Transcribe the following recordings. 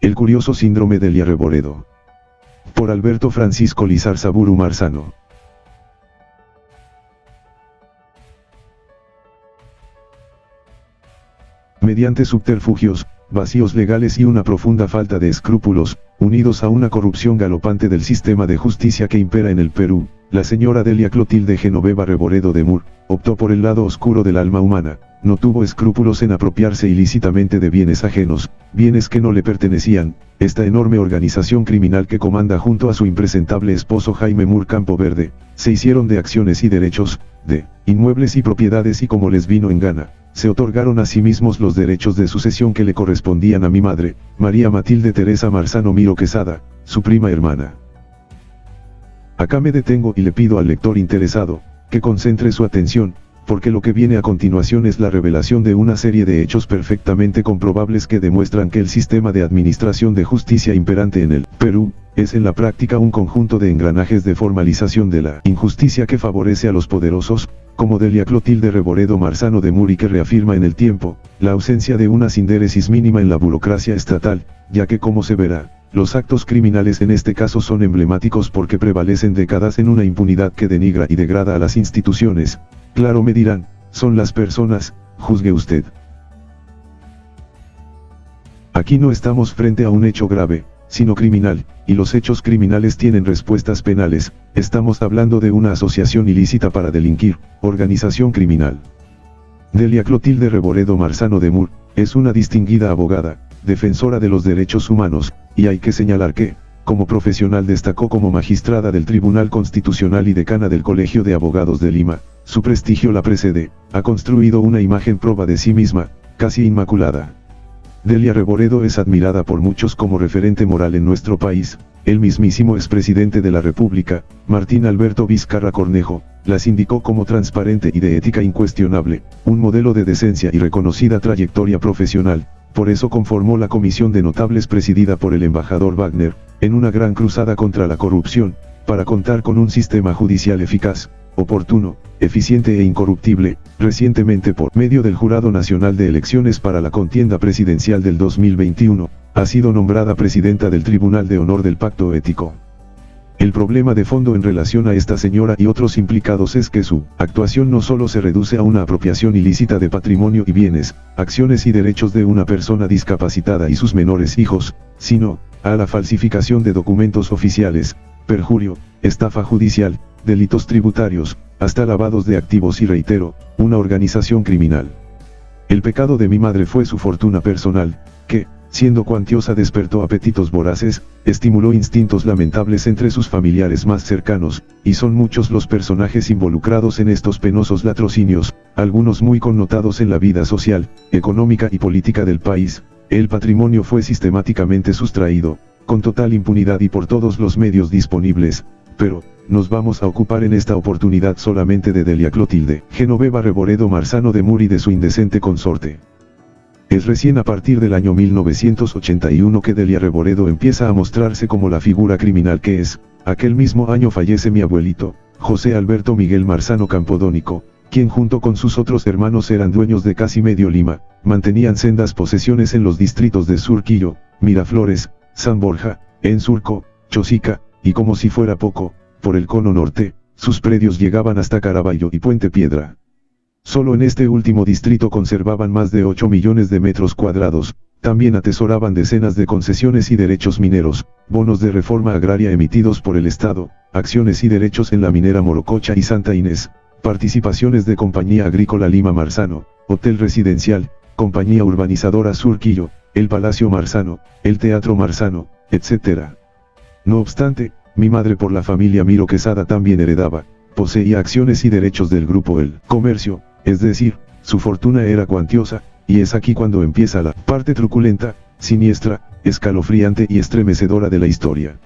El curioso síndrome Delia Reboredo. Por Alberto Francisco Lizarzaburu Marzano. Mediante subterfugios, vacíos legales y una profunda falta de escrúpulos, unidos a una corrupción galopante del sistema de justicia que impera en el Perú, la señora Delia Clotilde Genoveva Reboredo de Mur, optó por el lado oscuro del alma humana, no tuvo escrúpulos en apropiarse ilícitamente de bienes ajenos, bienes que no le pertenecían. Esta enorme organización criminal que comanda junto a su impresentable esposo Jaime Mur Campoverde, se hicieron de acciones y derechos, de inmuebles y propiedades y como les vino en gana, se otorgaron a sí mismos los derechos de sucesión que le correspondían a mi madre, María Matilde Teresa Marzano Miro Quesada, su prima hermana. Acá me detengo y le pido al lector interesado, que concentre su atención, porque lo que viene a continuación es la revelación de una serie de hechos perfectamente comprobables que demuestran que el sistema de administración de justicia imperante en el Perú, es en la práctica un conjunto de engranajes de formalización de la injusticia que favorece a los poderosos, como Delia Clotilde Reboredo Marzano de Mur y que reafirma en el tiempo, la ausencia de una sindéresis mínima en la burocracia estatal, ya que como se verá, los actos criminales en este caso son emblemáticos porque prevalecen décadas en una impunidad que denigra y degrada a las instituciones. Claro, me dirán, son las personas, juzgue usted. Aquí no estamos frente a un hecho grave, sino criminal, y los hechos criminales tienen respuestas penales. Estamos hablando de una asociación ilícita para delinquir, organización criminal. Delia Clotilde Reboredo Marzano de Mur, es una distinguida abogada, defensora de los derechos humanos, y hay que señalar que, como profesional destacó como magistrada del Tribunal Constitucional y decana del Colegio de Abogados de Lima. Su prestigio la precede, ha construido una imagen proba de sí misma, casi inmaculada. Delia Reboredo es admirada por muchos como referente moral en nuestro país. El mismísimo expresidente de la República, Martín Alberto Vizcarra Cornejo, las indicó como transparente y de ética incuestionable, un modelo de decencia y reconocida trayectoria profesional. Por eso conformó la comisión de notables presidida por el embajador Wagner, en una gran cruzada contra la corrupción, para contar con un sistema judicial eficaz, oportuno, eficiente e incorruptible. Recientemente por medio del Jurado Nacional de Elecciones para la contienda presidencial del 2021, ha sido nombrada presidenta del Tribunal de Honor del Pacto Ético. El problema de fondo en relación a esta señora y otros implicados es que su actuación no solo se reduce a una apropiación ilícita de patrimonio y bienes, acciones y derechos de una persona discapacitada y sus menores hijos, sino a la falsificación de documentos oficiales, perjurio, estafa judicial, delitos tributarios, hasta lavados de activos y reitero, una organización criminal. El pecado de mi madre fue su fortuna personal, que, siendo cuantiosa despertó apetitos voraces, estimuló instintos lamentables entre sus familiares más cercanos, y son muchos los personajes involucrados en estos penosos latrocinios, algunos muy connotados en la vida social, económica y política del país. El patrimonio fue sistemáticamente sustraído, con total impunidad y por todos los medios disponibles, pero, nos vamos a ocupar en esta oportunidad solamente de Delia Clotilde Genoveva Reboredo Marzano de Mur y de su indecente consorte. Es recién a partir del año 1981 que Delia Reboredo empieza a mostrarse como la figura criminal que es. Aquel mismo año fallece mi abuelito, José Alberto Miguel Marzano Campodónico, quien junto con sus otros hermanos eran dueños de casi medio Lima, mantenían sendas posesiones en los distritos de Surquillo, Miraflores, San Borja, en Surco, Chosica, y como si fuera poco, por el cono norte, sus predios llegaban hasta Caraballo y Puente Piedra. Solo en este último distrito conservaban más de 8 millones de metros cuadrados, también atesoraban decenas de concesiones y derechos mineros, bonos de reforma agraria emitidos por el Estado, acciones y derechos en la minera Morococha y Santa Inés, participaciones de Compañía Agrícola Lima Marzano, Hotel Residencial, Compañía Urbanizadora Surquillo, el Palacio Marzano, el Teatro Marzano, etc. No obstante, mi madre por la familia Miro Quesada también heredaba, poseía acciones y derechos del grupo El Comercio, es decir, su fortuna era cuantiosa, y es aquí cuando empieza la parte truculenta, siniestra, escalofriante y estremecedora de la historia.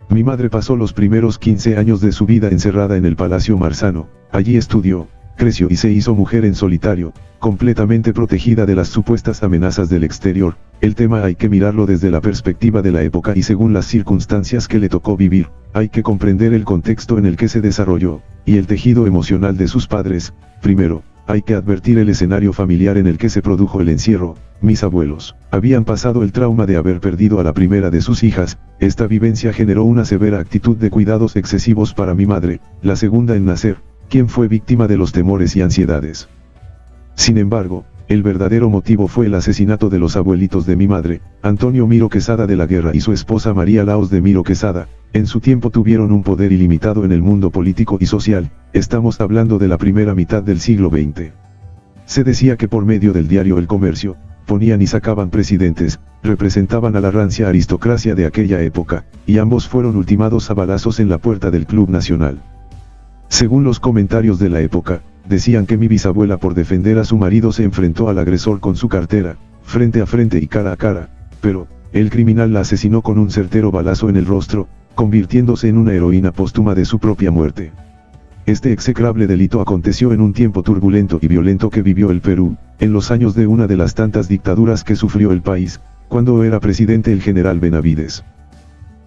Mi madre pasó los primeros 15 años de su vida encerrada en el Palacio Marzano, allí estudió, creció y se hizo mujer en solitario, completamente protegida de las supuestas amenazas del exterior. El tema hay que mirarlo desde la perspectiva de la época y según las circunstancias que le tocó vivir, hay que comprender el contexto en el que se desarrolló, y el tejido emocional de sus padres. Primero, hay que advertir el escenario familiar en el que se produjo el encierro. mis abuelos, habían pasado el trauma de haber perdido a la primera de sus hijas. Esta vivencia generó una severa actitud de cuidados excesivos para mi madre, la segunda en nacer, quien fue víctima de los temores y ansiedades. Sin embargo, el verdadero motivo fue el asesinato de los abuelitos de mi madre, Antonio Miro Quesada de la Guerra y su esposa María Laos de Miro Quesada. En su tiempo tuvieron un poder ilimitado en el mundo político y social. Estamos hablando de la primera mitad del siglo XX. Se decía que por medio del diario El Comercio, ponían y sacaban presidentes, representaban a la rancia aristocracia de aquella época, y ambos fueron ultimados a balazos en la puerta del Club Nacional. Según los comentarios de la época, decían que mi bisabuela por defender a su marido se enfrentó al agresor con su cartera, frente a frente y cara a cara, pero, el criminal la asesinó con un certero balazo en el rostro, convirtiéndose en una heroína póstuma de su propia muerte. Este execrable delito aconteció en un tiempo turbulento y violento que vivió el Perú, en los años de una de las tantas dictaduras que sufrió el país, cuando era presidente el general Benavides.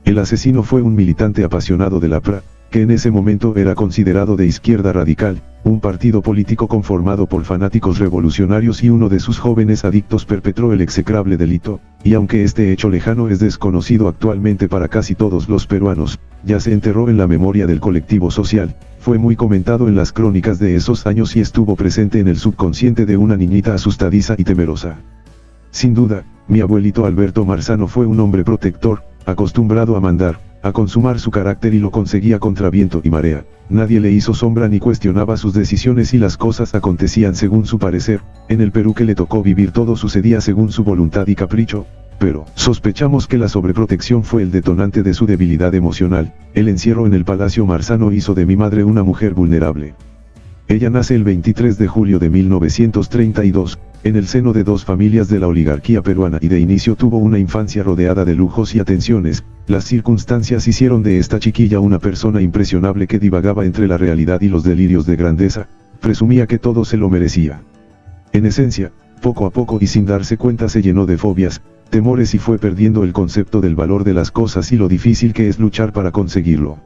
El asesino fue un militante apasionado de la PRA, que en ese momento era considerado de izquierda radical, un partido político conformado por fanáticos revolucionarios, y uno de sus jóvenes adictos perpetró el execrable delito, y aunque este hecho lejano es desconocido actualmente para casi todos los peruanos, ya se enterró en la memoria del colectivo social, fue muy comentado en las crónicas de esos años y estuvo presente en el subconsciente de una niñita asustadiza y temerosa. Sin duda, mi abuelito Alberto Marzano fue un hombre protector, acostumbrado a mandar, a consumar su carácter, y lo conseguía contra viento y marea. Nadie le hizo sombra ni cuestionaba sus decisiones y las cosas acontecían según su parecer. En el Perú que le tocó vivir todo sucedía según su voluntad y capricho, pero sospechamos que la sobreprotección fue el detonante de su debilidad emocional. El encierro en el Palacio Marzano hizo de mi madre una mujer vulnerable. Ella nace el 23 de julio de 1932, en el seno de dos familias de la oligarquía peruana, y de inicio tuvo una infancia rodeada de lujos y atenciones. Las circunstancias hicieron de esta chiquilla una persona impresionable que divagaba entre la realidad y los delirios de grandeza, presumía que todo se lo merecía. En esencia, poco a poco y sin darse cuenta se llenó de fobias, temores y fue perdiendo el concepto del valor de las cosas y lo difícil que es luchar para conseguirlo.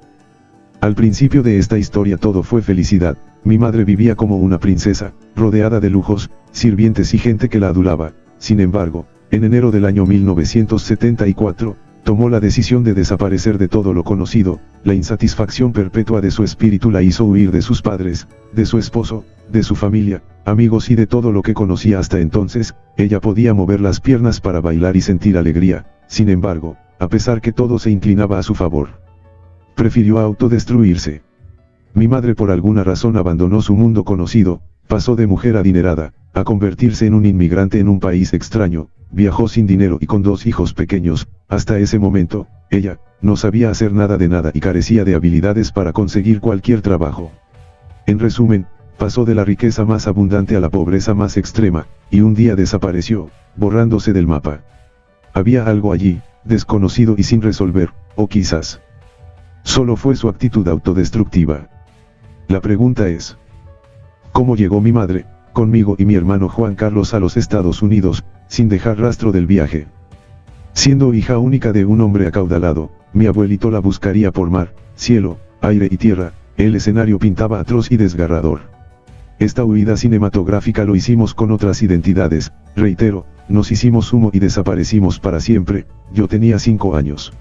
Al principio de esta historia todo fue felicidad. Mi madre vivía como una princesa, rodeada de lujos, sirvientes y gente que la adulaba. Sin embargo, en enero del año 1974, tomó la decisión de desaparecer de todo lo conocido. La insatisfacción perpetua de su espíritu la hizo huir de sus padres, de su esposo, de su familia, amigos y de todo lo que conocía hasta entonces. Ella podía mover las piernas para bailar y sentir alegría. Sin embargo, a pesar que todo se inclinaba a su favor, prefirió autodestruirse. Mi madre por alguna razón abandonó su mundo conocido, pasó de mujer adinerada, a convertirse en un inmigrante en un país extraño, viajó sin dinero y con dos hijos pequeños. Hasta ese momento, ella, no sabía hacer nada de nada y carecía de habilidades para conseguir cualquier trabajo. En resumen, pasó de la riqueza más abundante a la pobreza más extrema, y un día desapareció, borrándose del mapa. Había algo allí, desconocido y sin resolver, o quizás solo fue su actitud autodestructiva. La pregunta es: ¿cómo llegó mi madre, conmigo y mi hermano Juan Carlos a los Estados Unidos, sin dejar rastro del viaje? Siendo hija única de un hombre acaudalado, mi abuelito la buscaría por mar, cielo, aire y tierra. El escenario pintaba atroz y desgarrador. Esta huida cinematográfica lo hicimos con otras identidades, reitero, nos hicimos humo y desaparecimos para siempre. Yo tenía 5 años.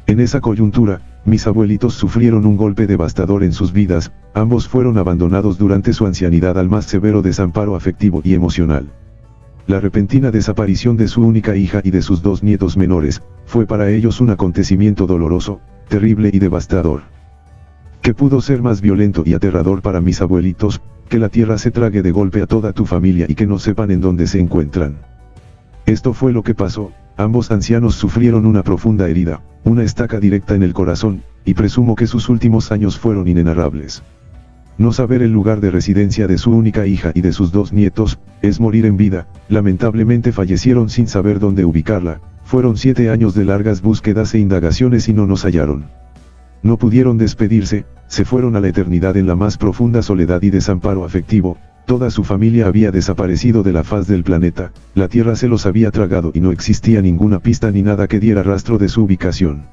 En esa coyuntura, mis abuelitos sufrieron un golpe devastador en sus vidas. Ambos fueron abandonados durante su ancianidad al más severo desamparo afectivo y emocional. La repentina desaparición de su única hija y de sus 2 nietos menores, fue para ellos un acontecimiento doloroso, terrible y devastador. ¿Qué pudo ser más violento y aterrador para mis abuelitos, que la tierra se trague de golpe a toda tu familia y que no sepan en dónde se encuentran? Esto fue lo que pasó. Ambos ancianos sufrieron una profunda herida, una estaca directa en el corazón, y presumo que sus últimos años fueron inenarrables. No saber el lugar de residencia de su única hija y de sus 2 nietos, es morir en vida. Lamentablemente fallecieron sin saber dónde ubicarla. Fueron 7 años de largas búsquedas e indagaciones y no nos hallaron. No pudieron despedirse, se fueron a la eternidad en la más profunda soledad y desamparo afectivo. Toda su familia había desaparecido de la faz del planeta, la tierra se los había tragado y no existía ninguna pista ni nada que diera rastro de su ubicación.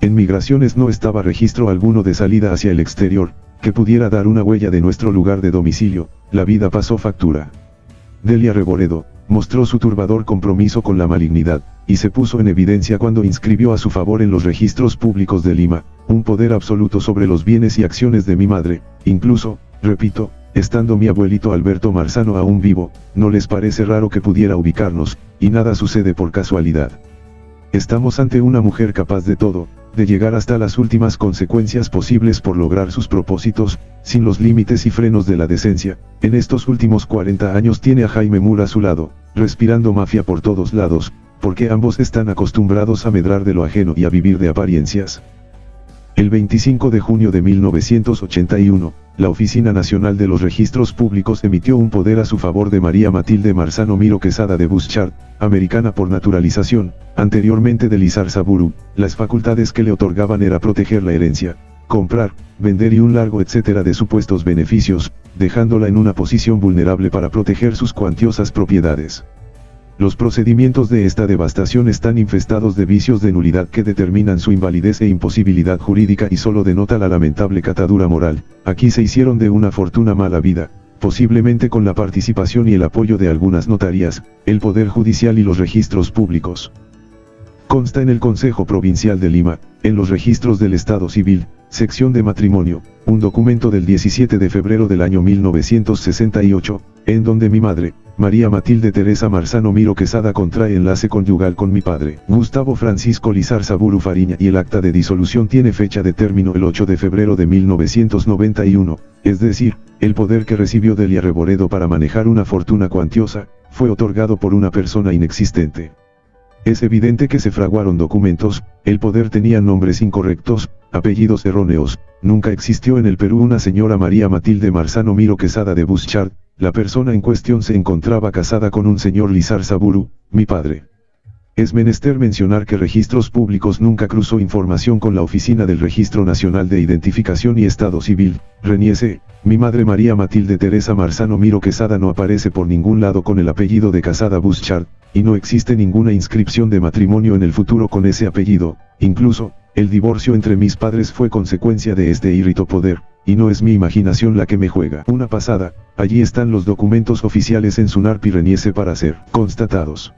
En migraciones no estaba registro alguno de salida hacia el exterior, que pudiera dar una huella de nuestro lugar de domicilio. La vida pasó factura. Delia Reboredo, mostró su turbador compromiso con la malignidad, y se puso en evidencia cuando inscribió a su favor en los registros públicos de Lima, un poder absoluto sobre los bienes y acciones de mi madre, incluso, repito, estando mi abuelito Alberto Marzano aún vivo, no les parece raro que pudiera ubicarnos, y nada sucede por casualidad. Estamos ante una mujer capaz de todo, de llegar hasta las últimas consecuencias posibles por lograr sus propósitos, sin los límites y frenos de la decencia. En estos últimos 40 años tiene a Jaime Moore a su lado, respirando mafia por todos lados, porque ambos están acostumbrados a medrar de lo ajeno y a vivir de apariencias. El 25 de junio de 1981, la Oficina Nacional de los Registros Públicos emitió un poder a su favor de María Matilde Marzano Miro Quesada de Buschard, americana por naturalización, anteriormente de Lizarzaburu. Las facultades que le otorgaban era proteger la herencia, comprar, vender y un largo etcétera de supuestos beneficios, dejándola en una posición vulnerable para proteger sus cuantiosas propiedades. Los procedimientos de esta devastación están infestados de vicios de nulidad que determinan su invalidez e imposibilidad jurídica y solo denota la lamentable catadura moral. Aquí se hicieron de una fortuna mala vida, posiblemente con la participación y el apoyo de algunas notarías, el Poder Judicial y los registros públicos. Consta en el Consejo Provincial de Lima, en los registros del Estado Civil, sección de matrimonio, un documento del 17 de febrero del año 1968, en donde mi madre, María Matilde Teresa Marzano Miro Quesada contrae enlace conyugal con mi padre, Gustavo Francisco Lizarzaburu Fariña, y el acta de disolución tiene fecha de término el 8 de febrero de 1991, es decir, el poder que recibió Delia Reboredo para manejar una fortuna cuantiosa, fue otorgado por una persona inexistente. Es evidente que se fraguaron documentos, el poder tenía nombres incorrectos, apellidos erróneos, nunca existió en el Perú una señora María Matilde Marzano Miro Quesada de Buschard, la persona en cuestión se encontraba casada con un señor Lizarzaburu, mi padre. Es menester mencionar que Registros Públicos nunca cruzó información con la Oficina del Registro Nacional de Identificación y Estado Civil, RENIECE. Mi madre María Matilde Teresa Marzano Miro Quesada no aparece por ningún lado con el apellido de Casada Buschard, y no existe ninguna inscripción de matrimonio en el futuro con ese apellido. Incluso, el divorcio entre mis padres fue consecuencia de este irrito poder, y no es mi imaginación la que me juega una pasada. Allí están los documentos oficiales en SUNARP y RENIECE para ser constatados.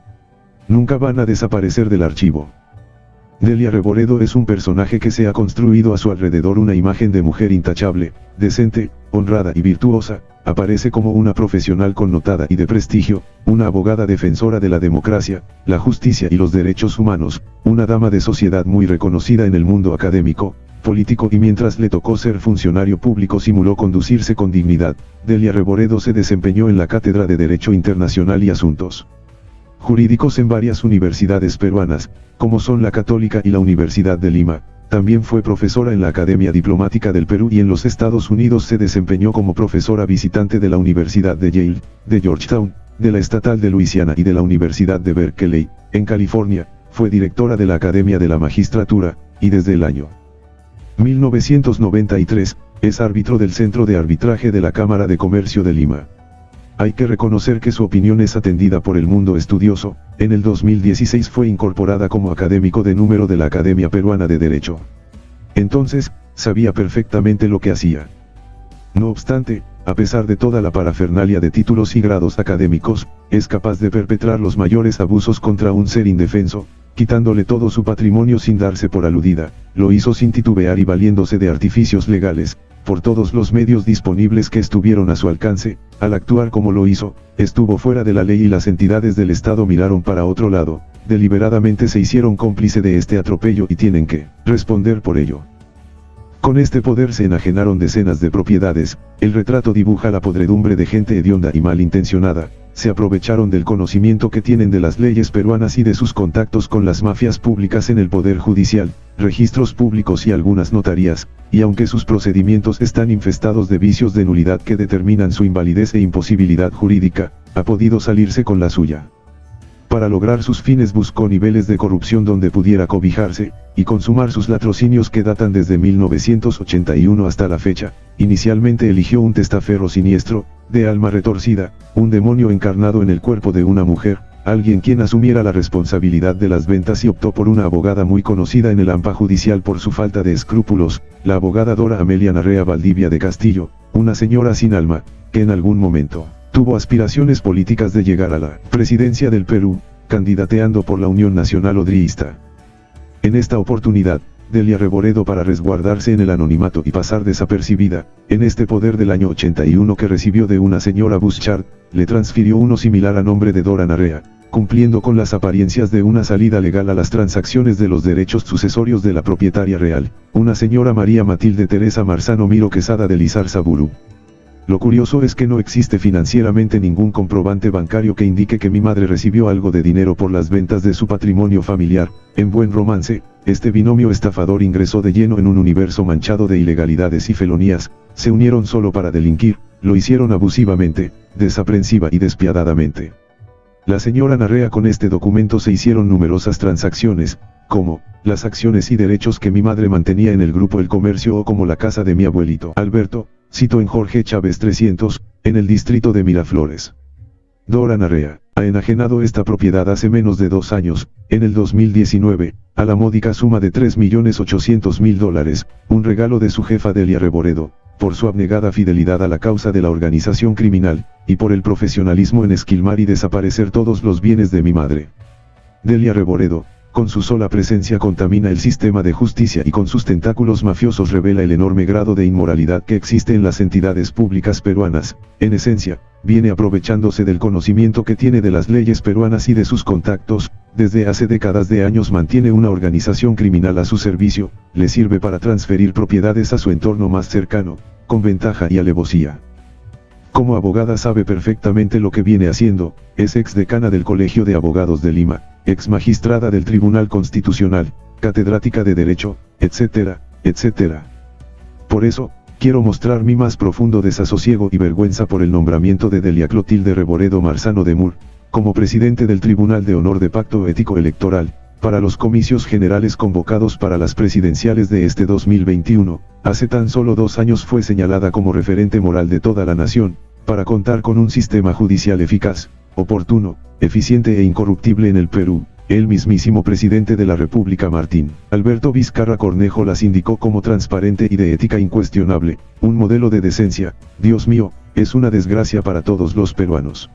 Nunca van a desaparecer del archivo. Delia Reboredo es un personaje que se ha construido a su alrededor una imagen de mujer intachable, decente, honrada y virtuosa. Aparece como una profesional connotada y de prestigio, una abogada defensora de la democracia, la justicia y los derechos humanos, una dama de sociedad muy reconocida en el mundo académico, político, y mientras le tocó ser funcionario público simuló conducirse con dignidad. Delia Reboredo se desempeñó en la Cátedra de Derecho Internacional y Asuntos Jurídicos en varias universidades peruanas, como son la Católica y la Universidad de Lima. También fue profesora en la Academia Diplomática del Perú y en los Estados Unidos se desempeñó como profesora visitante de la Universidad de Yale, de Georgetown, de la Estatal de Luisiana y de la Universidad de Berkeley, en California. Fue directora de la Academia de la Magistratura, y desde el año 1993, es árbitro del Centro de Arbitraje de la Cámara de Comercio de Lima. Hay que reconocer que su opinión es atendida por el mundo estudioso. En el 2016 fue incorporada como académico de número de la Academia Peruana de Derecho. Entonces, sabía perfectamente lo que hacía. No obstante, a pesar de toda la parafernalia de títulos y grados académicos, es capaz de perpetrar los mayores abusos contra un ser indefenso, quitándole todo su patrimonio sin darse por aludida. Lo hizo sin titubear y valiéndose de artificios legales, por todos los medios disponibles que estuvieron a su alcance. Al actuar como lo hizo, estuvo fuera de la ley y las entidades del Estado miraron para otro lado, deliberadamente se hicieron cómplice de este atropello y tienen que responder por ello. Con este poder se enajenaron decenas de propiedades. El retrato dibuja la podredumbre de gente hedionda y malintencionada. Se aprovecharon del conocimiento que tienen de las leyes peruanas y de sus contactos con las mafias públicas en el Poder Judicial, registros públicos y algunas notarías, y aunque sus procedimientos están infestados de vicios de nulidad que determinan su invalidez e imposibilidad jurídica, ha podido salirse con la suya. Para lograr sus fines buscó niveles de corrupción donde pudiera cobijarse, y consumar sus latrocinios que datan desde 1981 hasta la fecha. Inicialmente eligió un testaferro siniestro, de alma retorcida, un demonio encarnado en el cuerpo de una mujer, alguien quien asumiera la responsabilidad de las ventas, y optó por una abogada muy conocida en el AMPA judicial por su falta de escrúpulos, la abogada Dora Amelia Narrea Valdivia de Castillo, una señora sin alma, que en algún momento Tuvo aspiraciones políticas de llegar a la presidencia del Perú, candidateando por la Unión Nacional Odriista. En esta oportunidad, Delia Reboredo, para resguardarse en el anonimato y pasar desapercibida, en este poder del año 81 que recibió de una señora Buschard, le transfirió uno similar a nombre de Dora Narrea, cumpliendo con las apariencias de una salida legal a las transacciones de los derechos sucesorios de la propietaria real, una señora María Matilde Teresa Marzano Miro Quesada de Lizarzaburu. Lo curioso es que no existe financieramente ningún comprobante bancario que indique que mi madre recibió algo de dinero por las ventas de su patrimonio familiar. En buen romance, este binomio estafador ingresó de lleno en un universo manchado de ilegalidades y felonías, se unieron solo para delinquir, lo hicieron abusivamente, desaprensiva y despiadadamente. La señora Narrea con este documento se hicieron numerosas transacciones, como las acciones y derechos que mi madre mantenía en el grupo El Comercio o como la casa de mi abuelito Alberto, cito en Jorge Chávez 300, en el distrito de Miraflores. Dora Narrea ha enajenado esta propiedad hace menos de 2 años, en el 2019, a la módica suma de $3.800.000, un regalo de su jefa Delia Reboredo, por su abnegada fidelidad a la causa de la organización criminal, y por el profesionalismo en esquilmar y desaparecer todos los bienes de mi madre. Delia Reboredo, con su sola presencia contamina el sistema de justicia y con sus tentáculos mafiosos revela el enorme grado de inmoralidad que existe en las entidades públicas peruanas. En esencia, viene aprovechándose del conocimiento que tiene de las leyes peruanas y de sus contactos, desde hace décadas de años mantiene una organización criminal a su servicio, le sirve para transferir propiedades a su entorno más cercano, con ventaja y alevosía. Como abogada sabe perfectamente lo que viene haciendo, es ex decana del Colegio de Abogados de Lima, ex magistrada del Tribunal Constitucional, catedrática de Derecho, etcétera, etcétera. Por eso, quiero mostrar mi más profundo desasosiego y vergüenza por el nombramiento de Delia Clotilde Reboredo Marzano de Mur, como presidente del Tribunal de Honor de Pacto Ético Electoral, para los comicios generales convocados para las presidenciales de este 2021, hace tan solo 2 años fue señalada como referente moral de toda la nación, para contar con un sistema judicial eficaz, oportuno, eficiente e incorruptible en el Perú. El mismísimo presidente de la República Martín Alberto Vizcarra Cornejo las indicó como transparente y de ética incuestionable, un modelo de decencia. Dios mío, es una desgracia para todos los peruanos.